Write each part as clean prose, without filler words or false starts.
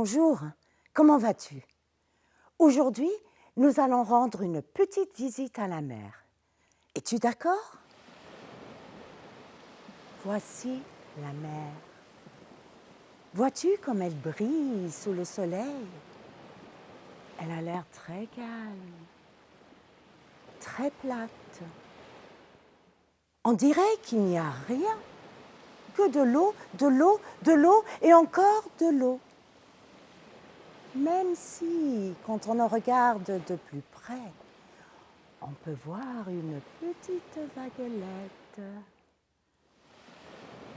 Bonjour, comment vas-tu? Aujourd'hui, nous allons rendre une petite visite à la mer. Es-tu d'accord? Voici la mer. Vois-tu comme elle brille sous le soleil? Elle a l'air très calme, très plate. On dirait qu'il n'y a rien, que de l'eau, de l'eau, de l'eau et encore de l'eau. Même si, quand on en regarde de plus près, on peut voir une petite vaguelette.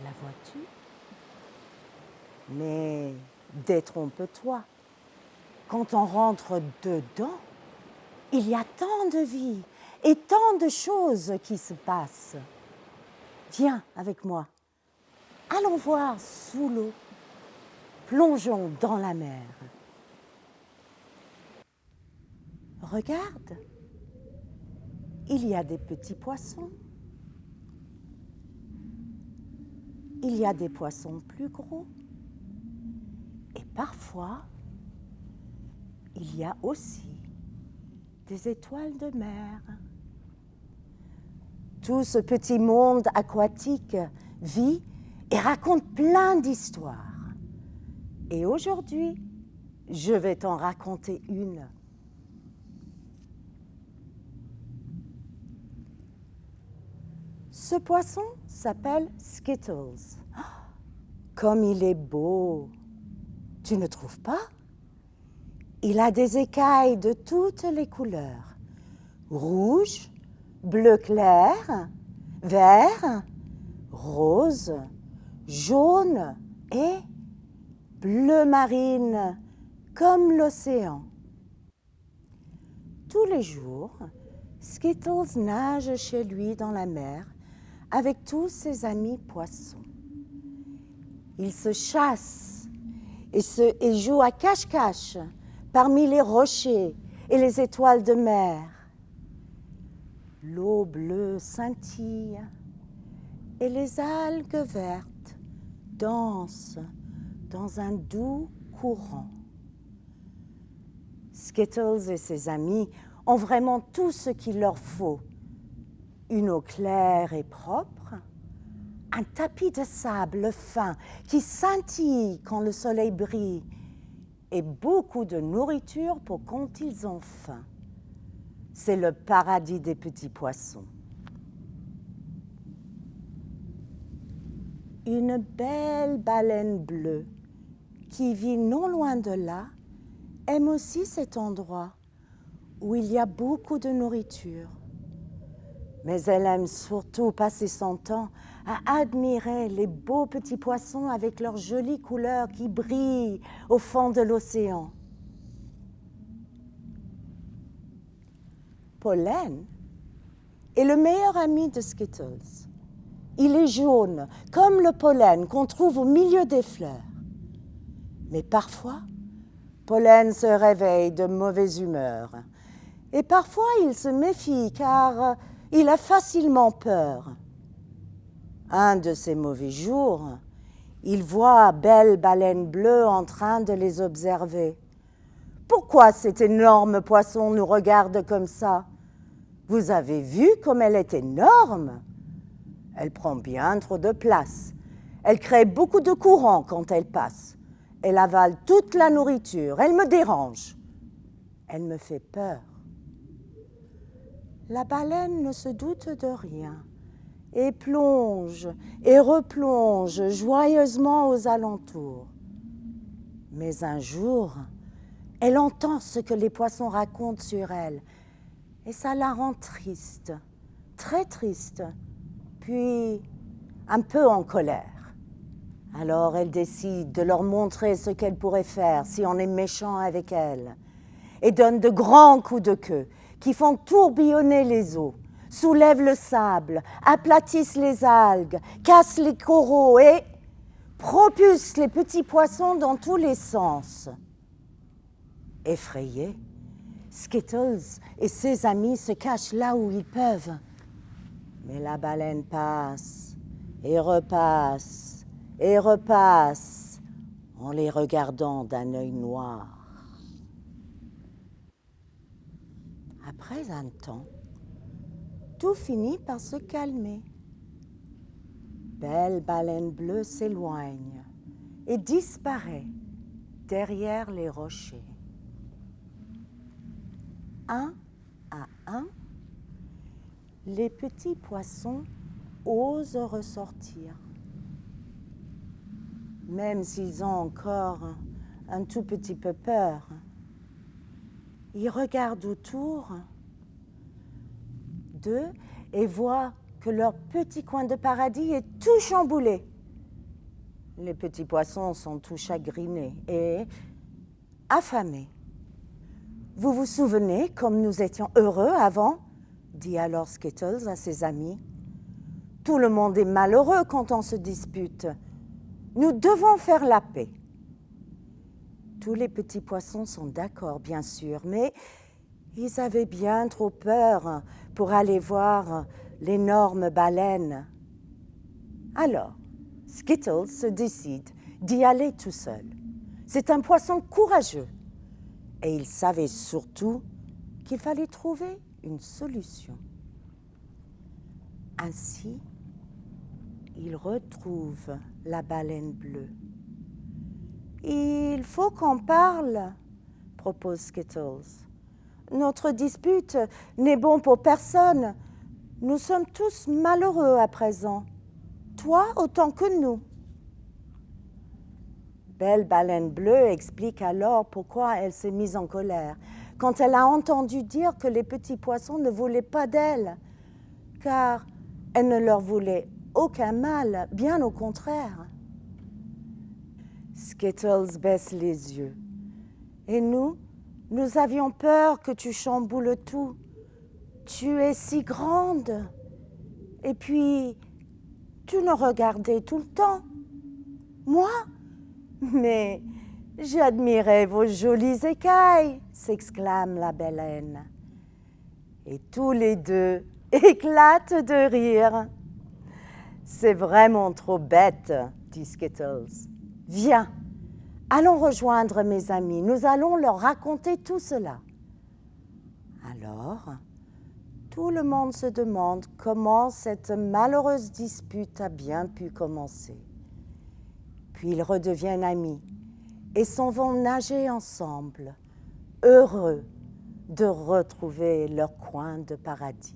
La vois-tu? Mais détrompe-toi, quand on rentre dedans, il y a tant de vie et tant de choses qui se passent. Viens avec moi, allons voir sous l'eau, plongeons dans la mer. Regarde, il y a des petits poissons. Il y a des poissons plus gros. Et parfois, il y a aussi des étoiles de mer. Tout ce petit monde aquatique vit et raconte plein d'histoires. Et aujourd'hui, je vais t'en raconter une. Ce poisson s'appelle Skittles. Comme il est beau! Tu ne trouves pas? Il a des écailles de toutes les couleurs. Rouge, bleu clair, vert, rose, jaune et bleu marine, comme l'océan. Tous les jours, Skittles nage chez lui dans la mer avec tous ses amis poissons. Ils se chassent et jouent à cache-cache parmi les rochers et les étoiles de mer. L'eau bleue scintille et les algues vertes dansent dans un doux courant. Skittles et ses amis ont vraiment tout ce qu'il leur faut. Une eau claire et propre, un tapis de sable fin qui scintille quand le soleil brille et beaucoup de nourriture pour quand ils ont faim. C'est le paradis des petits poissons. Une belle baleine bleue qui vit non loin de là aime aussi cet endroit où il y a beaucoup de nourriture. Mais elle aime surtout passer son temps à admirer les beaux petits poissons avec leurs jolies couleurs qui brillent au fond de l'océan. Pollen est le meilleur ami de Skittles. Il est jaune, comme le pollen qu'on trouve au milieu des fleurs. Mais parfois, Pollen se réveille de mauvaise humeur. Et parfois, il se méfie car il a facilement peur. Un de ces mauvais jours, il voit Belle Baleine Bleue en train de les observer. Pourquoi cet énorme poisson nous regarde comme ça? Vous avez vu comme elle est énorme? Elle prend bien trop de place. Elle crée beaucoup de courant quand elle passe. Elle avale toute la nourriture. Elle me dérange. Elle me fait peur. La baleine ne se doute de rien et plonge et replonge joyeusement aux alentours. Mais un jour, elle entend ce que les poissons racontent sur elle et ça la rend triste, très triste, puis un peu en colère. Alors elle décide de leur montrer ce qu'elle pourrait faire si on est méchant avec elle et donne de grands coups de queue qui font tourbillonner les eaux, soulèvent le sable, aplatissent les algues, cassent les coraux et propulsent les petits poissons dans tous les sens. Effrayés, Skittles et ses amis se cachent là où ils peuvent. Mais la baleine passe et repasse et repasse en les regardant d'un œil noir. Après un temps, tout finit par se calmer. Belle Baleine Bleue s'éloigne et disparaît derrière les rochers. Un à un, les petits poissons osent ressortir. Même s'ils ont encore un tout petit peu peur, ils regardent autour d'eux et voient que leur petit coin de paradis est tout chamboulé. Les petits poissons sont tout chagrinés et affamés. Vous vous souvenez comme nous étions heureux avant ? Dit alors Skittles à ses amis. Tout le monde est malheureux quand on se dispute. Nous devons faire la paix. Tous les petits poissons sont d'accord, bien sûr, mais ils avaient bien trop peur pour aller voir l'énorme baleine. Alors, Skittles se décide d'y aller tout seul. C'est un poisson courageux. Et il savait surtout qu'il fallait trouver une solution. Ainsi, il retrouve la baleine bleue. « Il faut qu'on parle, » propose Skittles. « Notre dispute n'est bon pour personne. Nous sommes tous malheureux à présent, toi autant que nous. » Belle Baleine Bleue explique alors pourquoi elle s'est mise en colère quand elle a entendu dire que les petits poissons ne voulaient pas d'elle, car elle ne leur voulait aucun mal, bien au contraire. Skittles baisse les yeux. Et nous avions peur que tu chamboules tout. Tu es si grande. Et puis, tu nous regardais tout le temps. Moi ? Mais j'admirais vos jolies écailles, s'exclame la baleine. Et tous les deux éclatent de rire. C'est vraiment trop bête, dit Skittles. Viens, allons rejoindre mes amis. Nous allons leur raconter tout cela. Alors, tout le monde se demande comment cette malheureuse dispute a bien pu commencer. Puis ils redeviennent amis et s'en vont nager ensemble, heureux de retrouver leur coin de paradis.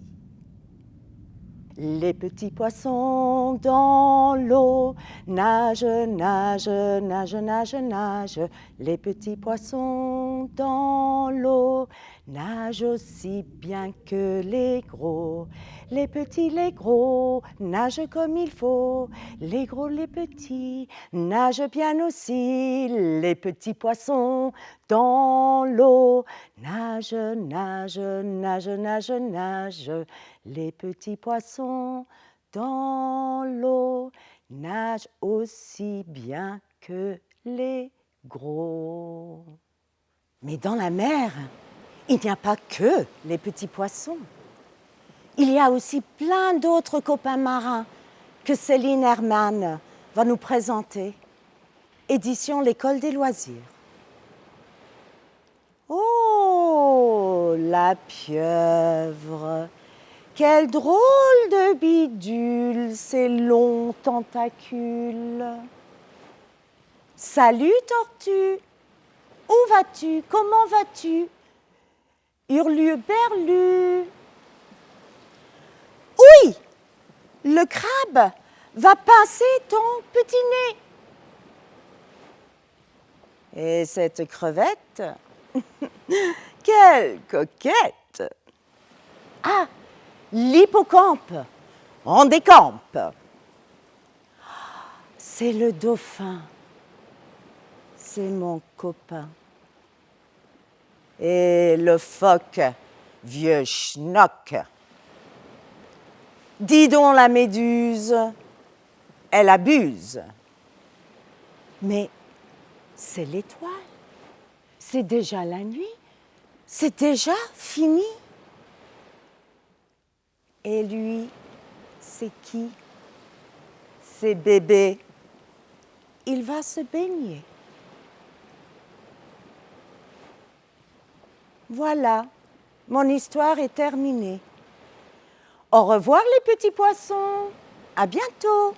Les petits poissons dans l'eau nagent, nagent, nagent, nagent, nagent. Les petits poissons dans l'eau nagent aussi bien que les gros. Les petits, les gros nagent comme il faut. Les gros, les petits nagent bien aussi. Les petits poissons dans l'eau nagent, nagent, nagent, nagent, nagent. Les petits poissons dans l'eau nagent aussi bien que les gros. Mais dans la mer, il n'y a pas que les petits poissons. Il y a aussi plein d'autres copains marins que Céline Herman va nous présenter. Édition L'École des loisirs. Oh, la pieuvre! Quel drôle de bidule, ces longs tentacules. Salut, tortue. Où vas-tu? Comment vas-tu? Hurluberlu. Oui, le crabe va pincer ton petit nez. Et cette crevette? Quelle coquette! Ah! L'hippocampe, on décampe. C'est le dauphin, c'est mon copain. Et le phoque, vieux schnock. Dis donc la méduse, elle abuse. Mais c'est l'étoile, c'est déjà la nuit, c'est déjà fini. Et lui, c'est qui? C'est bébé. Il va se baigner Voilà, mon histoire est terminée. Au revoir les petits poissons, à bientôt.